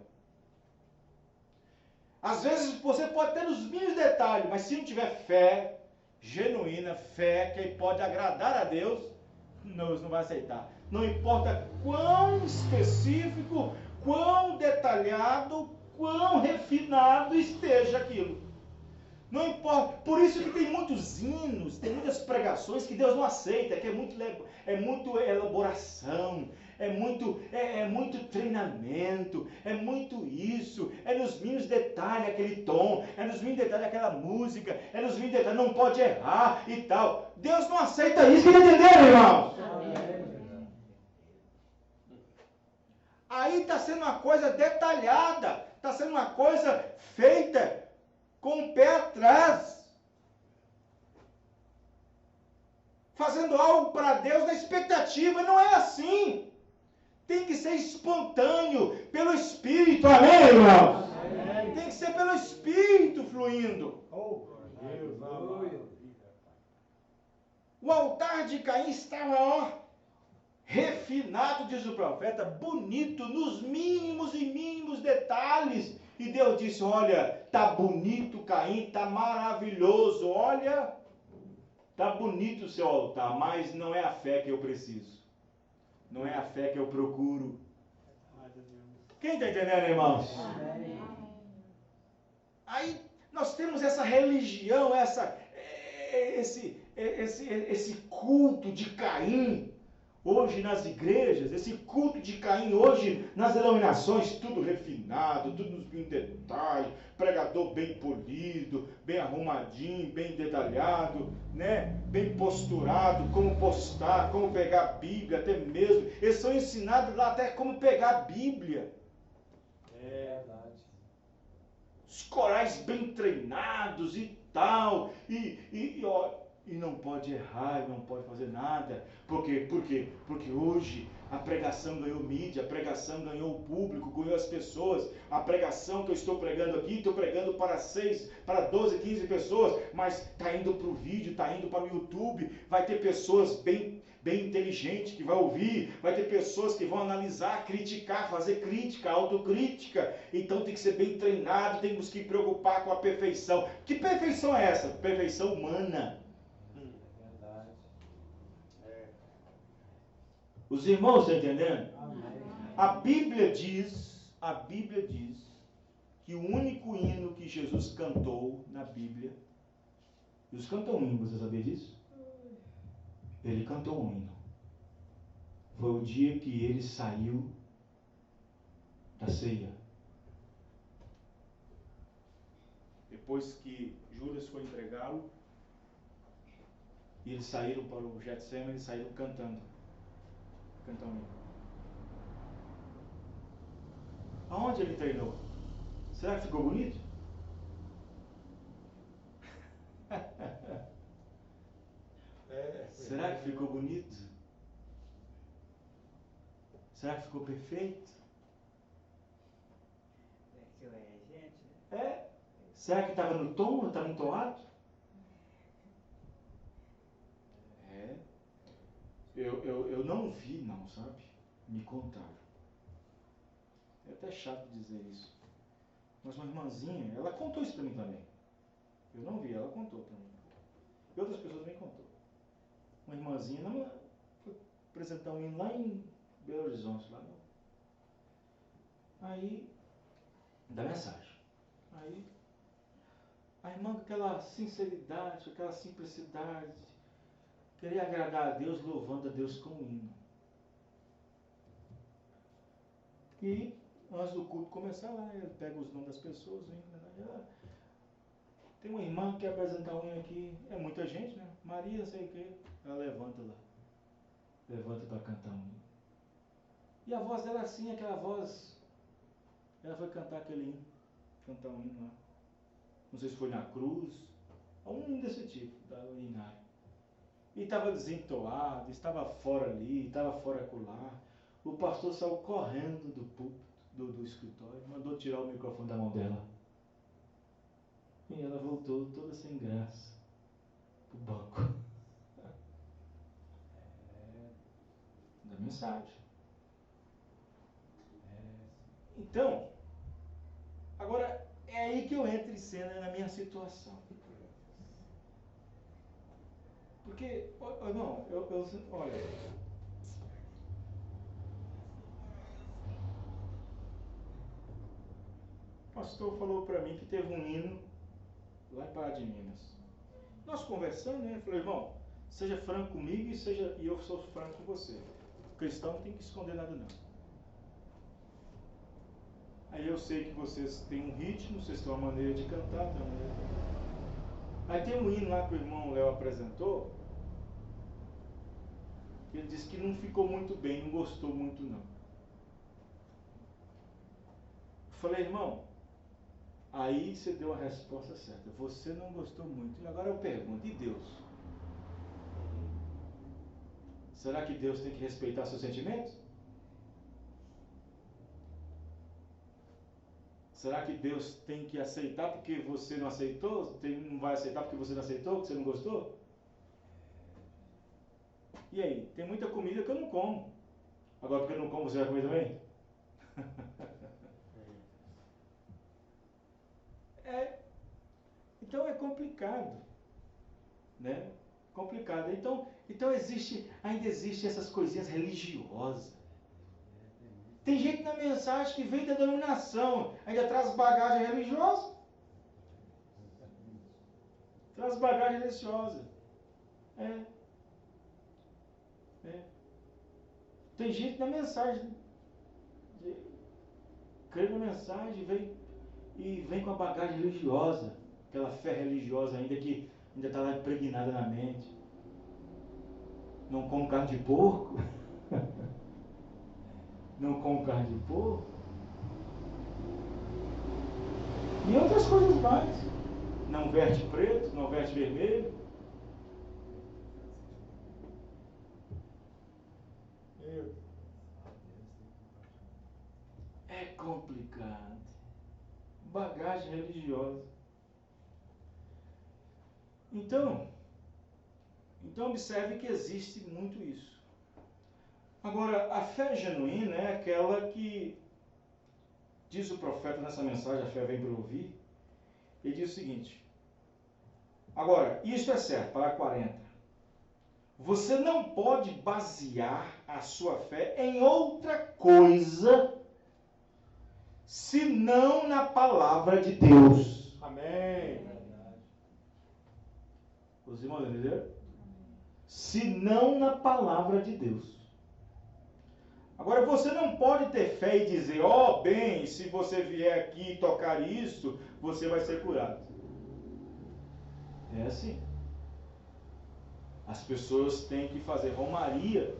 Às vezes você pode ter os mínimos detalhes, mas se não tiver fé genuína, fé que pode agradar a Deus, Deus não vai aceitar. Não importa quão específico, quão detalhado, quão refinado esteja aquilo. Não importa. Por isso que tem muitos hinos, tem muitas pregações que Deus não aceita, que é muito elaboração, é muito treinamento, é muito isso, é nos mínimos detalhes aquele tom, é nos mínimos detalhes aquela música, é nos mínimos detalhes, não pode errar e tal. Deus não aceita isso, que entenderam, irmãos? Aí está sendo uma coisa detalhada, está sendo uma coisa feita com o pé atrás, fazendo algo para Deus na expectativa. Não é assim. Tem que ser espontâneo, pelo Espírito. Amém, irmãos? Amém. Tem que ser pelo Espírito fluindo. Oh, Deus, aleluia. O altar de Caim estava, refinado, diz o profeta, bonito, nos mínimos e mínimos detalhes. E Deus disse, olha, tá bonito Caim, tá maravilhoso, olha, tá bonito o seu altar, mas não é a fé que eu preciso. Não é a fé que eu procuro. Quem está entendendo, irmãos? Amém. Aí nós temos essa religião, esse culto de Caim, hoje nas igrejas, esse culto de Caim hoje nas denominações, tudo refinado, tudo nos detalhes, pregador bem polido, bem arrumadinho, bem detalhado, né? Bem posturado, como postar, como pegar a Bíblia, até mesmo. Eles são ensinados lá até como pegar a Bíblia. É verdade. Os corais bem treinados e tal, e não pode errar, não pode fazer nada. Por quê? Porque hoje a pregação ganhou mídia, a pregação ganhou o público, ganhou as pessoas. A pregação que eu estou pregando aqui, estou pregando para 6, para 12, 15 pessoas, mas está indo para o vídeo, está indo para o YouTube, vai ter pessoas bem inteligentes que vão ouvir, vai ter pessoas que vão analisar, criticar, fazer crítica, autocrítica. Então tem que ser bem treinado, temos que preocupar com a perfeição. Que perfeição é essa? Perfeição humana. Os irmãos estão entendendo? Amém. A Bíblia diz que o único hino que Jesus cantou na Bíblia, Jesus cantou um hino, você sabia disso? Ele cantou um hino. Foi o dia que ele saiu da ceia. Depois que Judas foi entregá-lo, e eles saíram para o Getsemane, eles saíram cantando um hino. Aonde ele treinou? Será que ficou bonito? Será que ficou bonito? Será que ficou perfeito? É? Será que estava no tom ou estava entoado? É. Eu não vi, não, sabe? Me contaram. É até chato dizer isso. Mas uma irmãzinha, ela contou isso para mim também. Eu não vi, ela contou para mim. E outras pessoas também contou. Uma irmãzinha, não, foi apresentar um hino lá em Belo Horizonte, lá no... Aí, da mensagem. Aí, a irmã com aquela sinceridade, aquela simplicidade, queria agradar a Deus, louvando a Deus com o hino. E, antes do culto começar lá, ele pega os nomes das pessoas, tem uma irmã que quer apresentar um hino aqui, é muita gente, né? Maria, sei o quê, ela levanta lá. Levanta para cantar um hino. E a voz dela assim, aquela voz, ela foi cantar aquele hino, cantar um hino lá. Não sei se foi na cruz, um hino desse tipo, da urinária. E estava desentoado, estava fora ali, estava fora acolá. O pastor saiu correndo do púlpito, do escritório, mandou tirar o microfone da mão dela. E ela voltou toda sem graça pro banco. Da mensagem. Então, agora é aí que eu entro em cena na minha situação. Porque, irmão, olha, O pastor falou para mim que teve um hino lá em Pará de Minas. Nós conversando, né? Eu falei, irmão, seja franco comigo e eu sou franco com você. O cristão não tem que esconder nada, não. Aí eu sei que vocês têm um ritmo, vocês têm uma maneira de cantar, tem uma maneira de cantar. Aí tem um hino lá que o irmão Léo apresentou, que ele disse que não ficou muito bem, não gostou muito, não. Eu falei, irmão, aí você deu a resposta certa. Você não gostou muito. E agora eu pergunto, e Deus? Será que Deus tem que respeitar seus sentimentos? Será que Deus tem que aceitar porque você não aceitou? Não vai aceitar porque você não aceitou, porque você não gostou? E aí? Tem muita comida que eu não como. Agora porque eu não como, você vai comer também? Então é complicado, né? Complicado. Então ainda existe essas coisinhas religiosas. Tem gente na mensagem que vem da denominação, ainda traz bagagem religiosa. Traz bagagem religiosa. Tem gente na mensagem, crê na mensagem, vem com a bagagem religiosa, aquela fé religiosa ainda que ainda está lá impregnada na mente. Não come carne de porco. Não come carne de porco. E outras coisas mais. Não veste preto, não veste vermelho. É complicado. Bagagem religiosa. Então observe que existe muito isso. Agora, a fé genuína é aquela que, diz o profeta nessa mensagem, a fé vem para ouvir, ele diz o seguinte: agora, isto é certo, para 40. Você não pode basear a sua fé em outra coisa senão na palavra de Deus. Amém. Os irmãos entenderam? Senão na palavra de Deus. Agora, você não pode ter fé e dizer, bem, se você vier aqui e tocar isso, você vai ser curado. É assim. As pessoas têm que fazer romaria.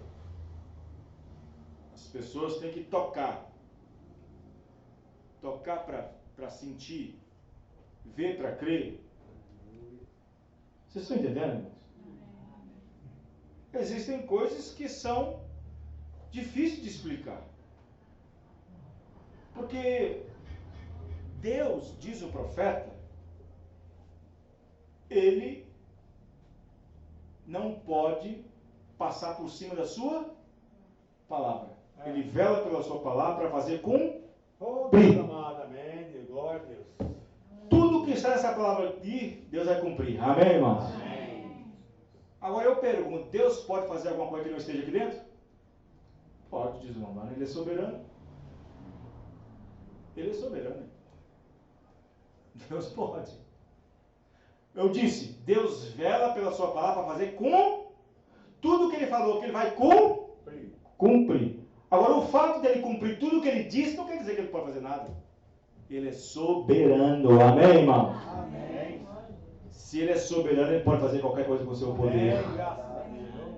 As pessoas têm que tocar. Tocar para sentir. Ver para crer. Vocês estão entendendo, irmãos? Existem coisas que são difíceis de explicar. Porque Deus, diz o profeta, ele não pode passar por cima da sua palavra. Ele vela pela sua palavra para fazer cumprir. Amém. Glória a Deus. Tudo que está nessa palavra aqui, Deus vai cumprir. Amém, irmãos? Amém. Agora eu pergunto, Deus pode fazer alguma coisa que não esteja aqui dentro? Pode, diz o irmão. Ele é soberano. Ele é soberano. Deus pode. Eu disse, Deus vela pela sua palavra para fazer tudo que ele falou que ele vai cumprir. Agora, o fato dele cumprir tudo que ele disse não quer dizer que ele pode fazer nada. Ele é soberano. Amém, irmão? Amém. Se ele é soberano, ele pode fazer qualquer coisa com o seu poder. Amém. Graças a Deus.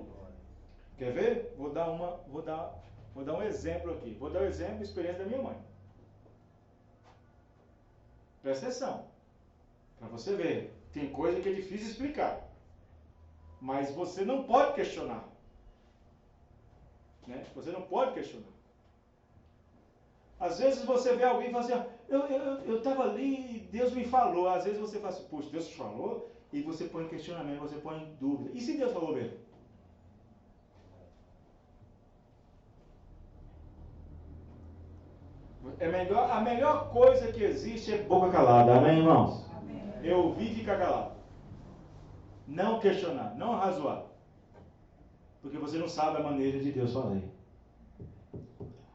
Quer ver? Vou dar um exemplo aqui. Vou dar um exemplo da experiência da minha mãe. Presta atenção. Para você ver. Tem coisa que é difícil explicar. Mas você não pode questionar. Né? Você não pode questionar. Às vezes você vê alguém e fala assim, eu estava ali e Deus me falou. Às vezes você fala assim, poxa, Deus te falou? E você põe em questionamento, você põe em dúvida. E se Deus falou mesmo? A melhor coisa que existe é boca calada. Amém, irmãos? Amém. Eu ouvi e ficar calado. Não questionar, não arrazoar. Porque você não sabe a maneira de Deus falar.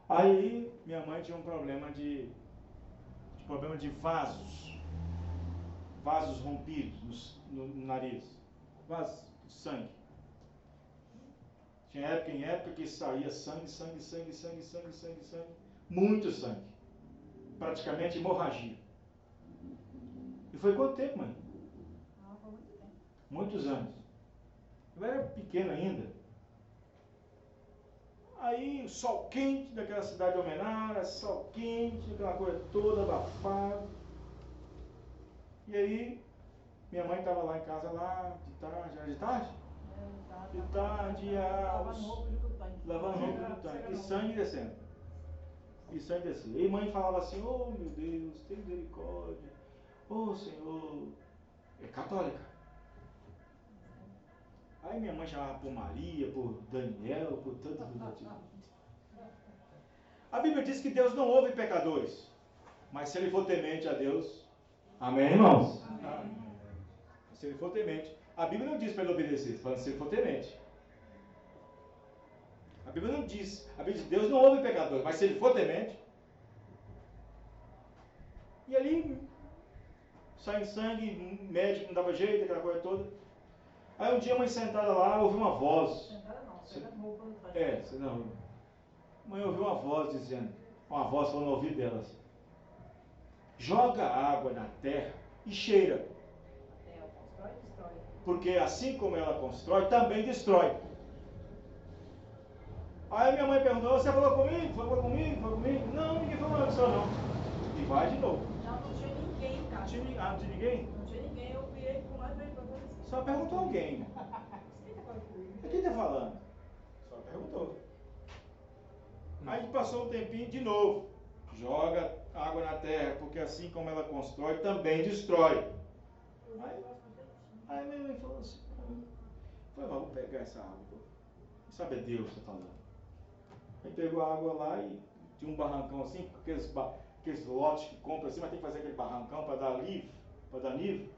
Aí, minha mãe tinha um problema de problema de vasos rompidos no nariz, vasos de sangue. Tinha época em época que saía sangue, muito sangue, praticamente hemorragia. E foi quanto tempo, mãe? Foi muito tempo. Muitos anos. Eu era pequeno ainda. Aí, sol quente daquela cidade de Almenara, sol quente, aquela coisa toda abafada. E aí, minha mãe estava lá em casa, lá, de tarde, era de tarde? De tarde, lavando roupa no tanque, e sangue descendo. E sangue descendo. E mãe falava assim, oh meu Deus, tem misericórdia. Oh Senhor, é católica. Aí minha mãe chamava por Maria, por Daniel, por tanto tipo. A Bíblia diz que Deus não ouve pecadores, mas se ele for temente a Deus, amém, irmãos? Amém. Se ele for temente, a Bíblia não diz para ele obedecer, falando se ele for temente. A Bíblia não diz, a Bíblia diz Deus não ouve pecadores, mas se ele for temente. E ali, sai sangue, médico não dava jeito, aquela coisa toda. Aí um dia a mãe sentada lá, ouviu uma voz. Sentada não, pegando roupa no trás. Não. Mãe ouviu uma voz dizendo, uma voz falando no ouvido dela assim, joga água na terra e cheira. A terra constrói e destrói. Porque assim como ela constrói, também destrói. Aí minha mãe perguntou, você falou comigo? Falou comigo? Não, ninguém falou nada disso não. E vai de novo. Não tinha ninguém em casa. Não tinha ninguém? Não tinha ninguém, eu virei com mais vezes pra você. Só perguntou alguém. Quem tá falando comigo? Quem está falando? Só perguntou. Aí passou um tempinho de novo. Joga água na terra, porque assim como ela constrói, também destrói. Aí minha mãe falou assim, vamos pegar essa água. Sabe, é Deus que está falando. Aí pegou a água lá e tinha um barrancão assim, aqueles lotes que compra assim, mas tem que fazer aquele barrancão para dar nível. Tinha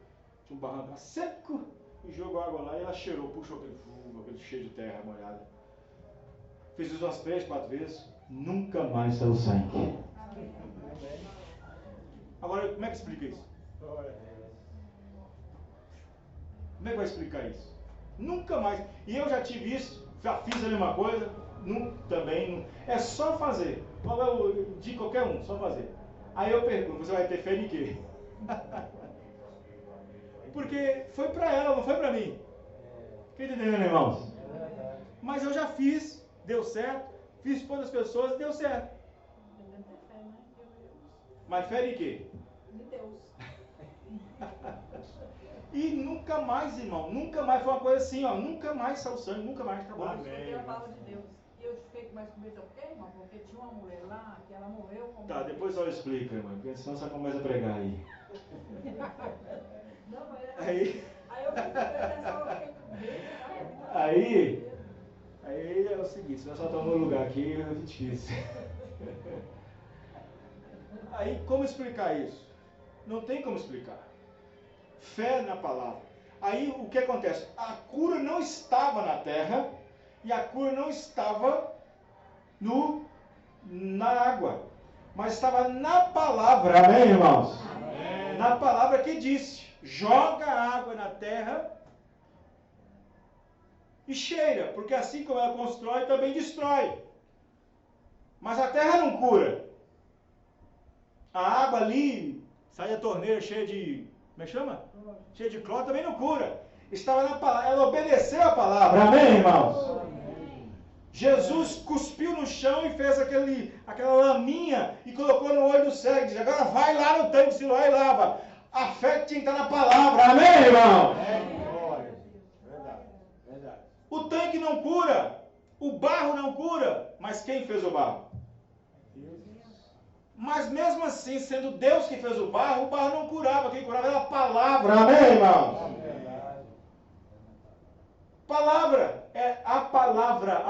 um barrancão seco e jogou a água lá e ela cheirou, puxou aquele fogo, aquele cheio de terra molhada. Fiz isso umas 3, 4 vezes, nunca mais saiu sangue. Agora, como é que explica isso? Como é que vai explicar isso? Nunca mais. E eu já tive isso, já fiz a mesma coisa, também. É só fazer. De qualquer um, só fazer. Aí eu pergunto, você vai ter fé em quê? Porque foi para ela, não foi para mim. Quem está entendendo, irmãos? Mas eu já fiz, deu certo. Fiz para outras pessoas, deu certo. Deve ter fé, né? Mas fé em quê? De Deus. E nunca mais, irmão, nunca mais foi uma coisa assim, ó, nunca mais saiu sangue, nunca mais, acabou. Porque a palavra de Deus. E eu fiquei mais com medo, por quê, irmão? Porque tinha uma mulher lá, que ela morreu com... Tá, depois eu explico, irmão, porque senão você começa a pregar aí. Não, mas... Aí Aí eu fiquei com Aí é o seguinte, se nós só estamos no lugar aqui, é difícil. Aí, como explicar isso? Não tem como explicar. Fé na palavra. Aí, o que acontece? A cura não estava na terra e a cura não estava na água, mas estava na palavra, amém, irmãos? Amém. Na palavra que disse, joga água na terra e cheira, porque assim como ela constrói, também destrói. Mas a terra não cura. A água ali, sai da torneira cheia de, como é que chama? Cheia de cloro, também não cura. Estava na palavra, ela obedeceu a palavra, amém, irmãos? Amém. Jesus cuspiu no chão e fez aquela laminha e colocou no olho do cego, diz, agora vai lá no tanque de Siloé e lava. A fé tinha que estar na palavra, amém, irmão? Verdade. O tanque não cura, o barro não cura, mas quem fez o barro? Mas mesmo assim, sendo Deus que fez o barro não curava, quem curava era a palavra, amém, irmão? Palavra, a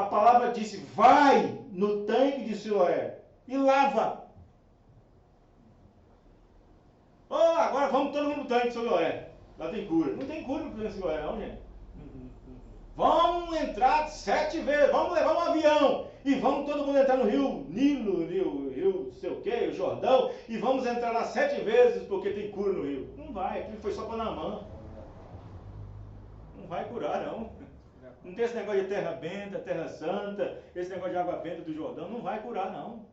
palavra disse, vai no tanque de Siloé e lava. Agora vamos todo mundo no tanque de Siloé, lá tem cura. Não tem cura no tanque de Siloé não, gente. Vamos entrar 7 vezes, vamos levar um avião e vamos todo mundo entrar no rio Nilo, rio sei o que, o Jordão, e vamos entrar lá 7 vezes porque tem cura no rio. Não vai, aquilo foi só para Naamã. Não vai curar, não. Não tem esse negócio de terra benta, terra santa, esse negócio de água benta do Jordão, não vai curar, não.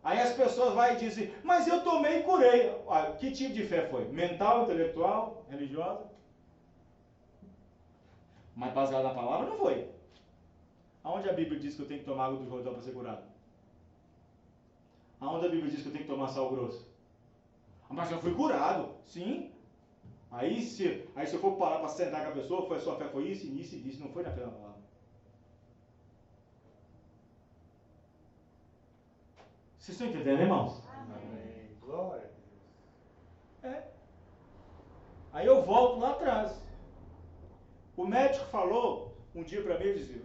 Aí as pessoas vão e dizem, mas eu tomei e curei. Que tipo de fé foi? Mental, intelectual, religiosa? Mas baseado na palavra não foi. Aonde a Bíblia diz que eu tenho que tomar água do Jordão para ser curado? Aonde a Bíblia diz que eu tenho que tomar sal grosso? Mas eu fui curado. Sim. Aí se eu for parar para sentar com a pessoa, a sua fé foi isso, isso e isso. Não foi na fé da palavra. Vocês estão entendendo, irmãos? Amém. Glória a Deus. Aí eu volto lá atrás. O médico falou um dia para mim, ele disse,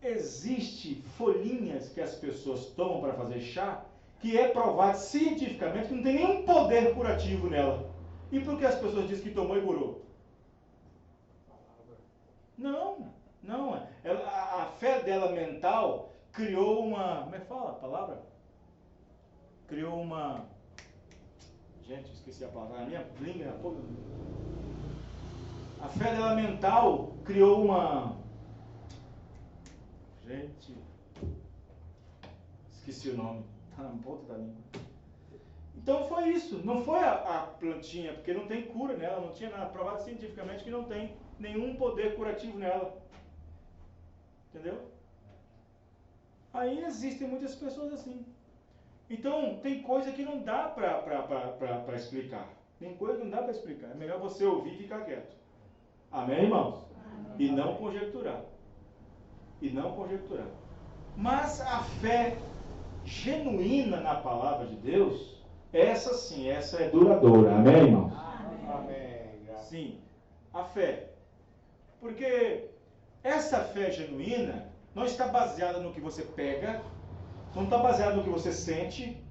existe folhinhas que as pessoas tomam para fazer chá, que é provado cientificamente que não tem nenhum poder curativo nela. E por que as pessoas dizem que tomou e curou? Não. A fé dela mental criou uma... Como é que fala a palavra? Criou uma... Gente, esqueci a palavra. A minha língua... A fé dela mental criou uma... Gente... Esqueci o nome. Está na ponta da língua. Então foi isso. Não foi a plantinha, porque não tem cura nela. Não tinha nada. Provado cientificamente que não tem nenhum poder curativo nela. Entendeu? Aí existem muitas pessoas assim. Então, tem coisa que não dá para explicar. Tem coisa que não dá para explicar. É melhor você ouvir e ficar quieto. Amém, irmãos? E não conjecturar. Mas a fé genuína na palavra de Deus, essa sim, essa é duradoura. Amém, irmãos? Amém. Sim, a fé. Porque essa fé genuína não está baseada no que você pega, não está baseada no que você sente,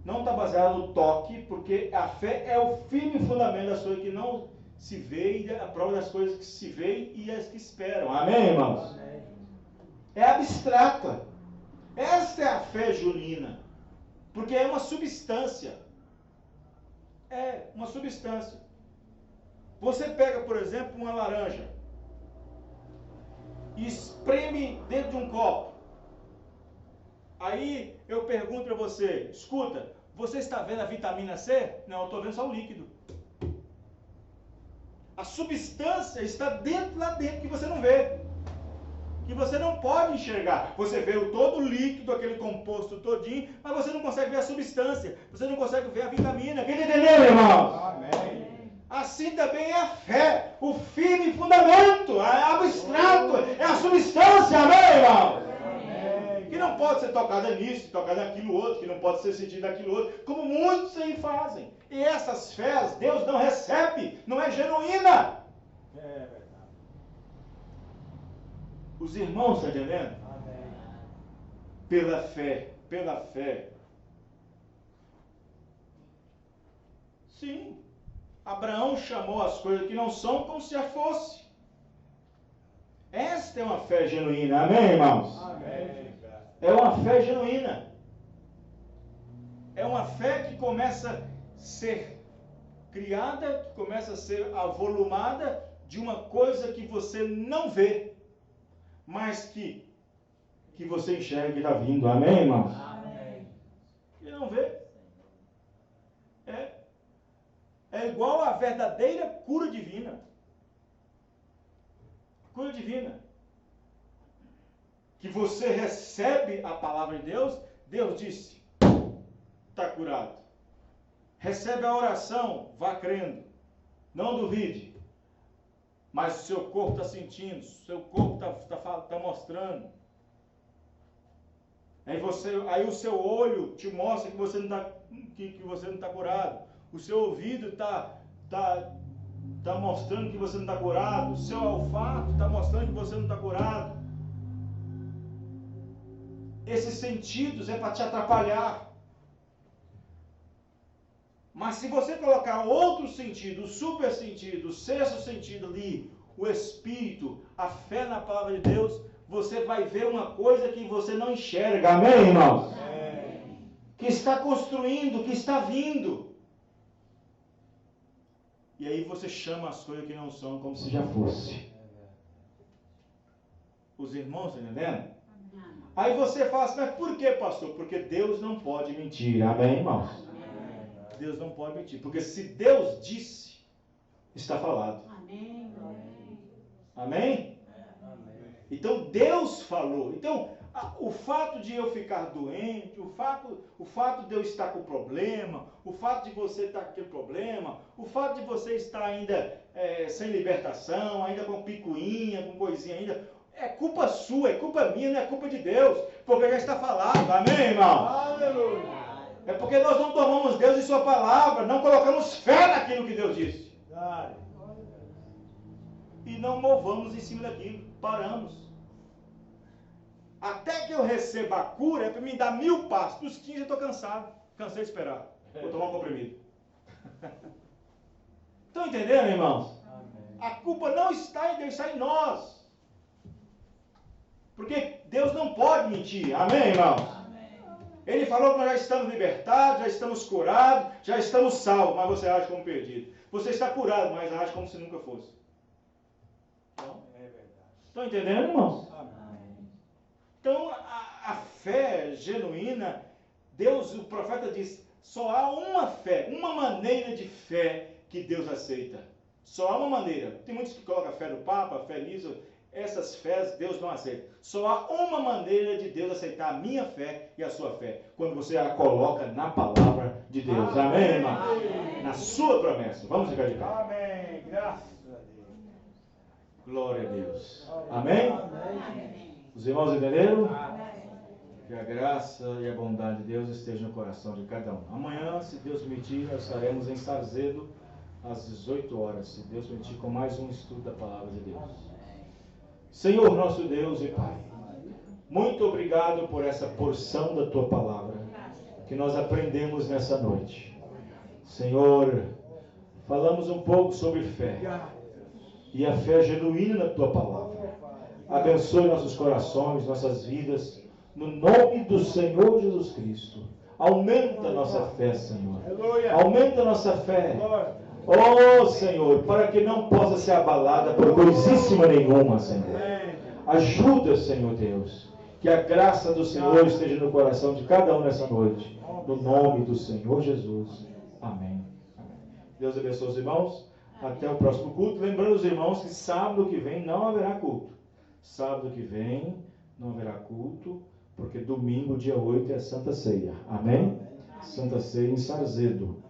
não está baseada no toque, porque a fé é o firme fundamento das coisas que não se vê e a prova das coisas que se vê e as que esperam. Amém, irmãos? Amém. É abstrata. Esta é a fé genuína. Porque é uma substância. É uma substância. Você pega, por exemplo, uma laranja e espreme dentro de um copo. Aí eu pergunto para você, escuta, você está vendo a vitamina C? Não, eu estou vendo só o líquido. A substância está lá dentro que você não vê. Que você não pode enxergar. Você vê todo o líquido, aquele composto todinho, mas você não consegue ver a substância. Você não consegue ver a vitamina. Quem entendeu, irmão? Amém. Assim também é a fé, o firme fundamento, é abstrato, é a substância, amém, irmão? Amém. Que não pode ser tocada nisso, tocada naquilo outro, que não pode ser sentido naquilo outro, como muitos aí fazem. E essas fés Deus não recebe, não é genuína. É verdade. Os irmãos, estão entendendo? Amém. Pela fé. Sim. Abraão chamou as coisas que não são como se já fosse. Esta é uma fé genuína, amém, irmãos? Amém. É uma fé genuína. É uma fé que começa a ser criada, que começa a ser avolumada de uma coisa que você não vê, mas que você enxerga que está vindo, amém, irmãos? Amém. E não vê. É igual à verdadeira cura divina. Cura divina. Que você recebe a palavra de Deus, Deus disse, está curado. Recebe a oração, vá crendo. Não duvide. Mas o seu corpo está sentindo, o seu corpo está mostrando. Aí o seu olho te mostra que você não está curado. O seu ouvido está mostrando que você não está curado. O seu olfato está mostrando que você não está curado. Esses sentidos é para te atrapalhar. Mas se você colocar outro sentido, o super sentido, o sexto sentido ali, o Espírito, a fé na palavra de Deus, você vai ver uma coisa que você não enxerga. Amém, irmãos? Que está construindo, que está vindo. E aí você chama as coisas que não são como se já fosse. Os irmãos, estão entendendo? Aí você fala assim, mas por que, pastor? Porque Deus não pode mentir. Amém, irmãos? Deus não pode mentir. Porque se Deus disse, está falado. Amém? Então Deus falou. Então, o fato de eu ficar doente, o fato de eu estar com problema, o fato de você estar com aquele problema, o fato de você estar ainda sem libertação, ainda com picuinha, com coisinha ainda, é culpa sua, é culpa minha, não é culpa de Deus, porque já está falado. Amém, irmão? Aleluia. É porque nós não tomamos Deus em sua palavra, não colocamos fé naquilo que Deus disse. E não movamos em cima daquilo, paramos. Até que eu receba a cura, é para me dar 1000 passos. Dos 15 eu estou cansado. Cansei de esperar. Vou tomar um comprimido. Estão entendendo, irmãos? A culpa não está em Deus, está em nós. Porque Deus não pode mentir. Amém, irmãos? Ele falou que nós já estamos libertados, já estamos curados, já estamos salvos. Mas você age como perdido. Você está curado, mas age como se nunca fosse. Estão entendendo, irmãos? Então, a fé genuína, Deus, o profeta diz, só há uma fé, uma maneira de fé que Deus aceita. Só há uma maneira. Tem muitos que colocam a fé do Papa, a fé nisso, essas fés Deus não aceita. Só há uma maneira de Deus aceitar a minha fé e a sua fé, quando você a coloca na palavra de Deus. Amém, irmão? Na sua promessa. Vamos ficar de pé. Amém. Graças a Deus. Glória a Deus. Amém? Os irmãos entenderam? Que a graça e a bondade de Deus estejam no coração de cada um. Amanhã, se Deus permitir, nós estaremos em Sarzedo às 18 horas. Se Deus permitir, com mais um estudo da palavra de Deus. Senhor, nosso Deus e Pai, muito obrigado por essa porção da Tua palavra que nós aprendemos nessa noite. Senhor, falamos um pouco sobre fé e a fé genuína na Tua palavra. Abençoe nossos corações, nossas vidas, no nome do Senhor Jesus Cristo. Aumenta a nossa fé, Senhor. Aumenta a nossa fé. Oh, Senhor, para que não possa ser abalada por coisíssima nenhuma, Senhor. Ajuda, Senhor Deus, que a graça do Senhor esteja no coração de cada um nessa noite. No nome do Senhor Jesus. Amém. Deus abençoe os irmãos. Até o próximo culto. Lembrando os irmãos que sábado que vem não haverá culto. Sábado que vem não haverá culto, porque domingo, dia 8, é a Santa Ceia. Amém? Santa Ceia em Sarzedo.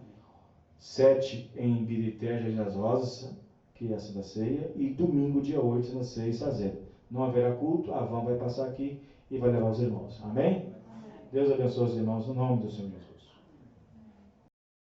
7 em Birité, Jardim das Rosas, que é a Santa Ceia. E domingo, dia 8, Santa Ceia em Sarzedo. Não haverá culto, a van vai passar aqui e vai levar os irmãos. Amém? Deus abençoe os irmãos no nome do Senhor Jesus.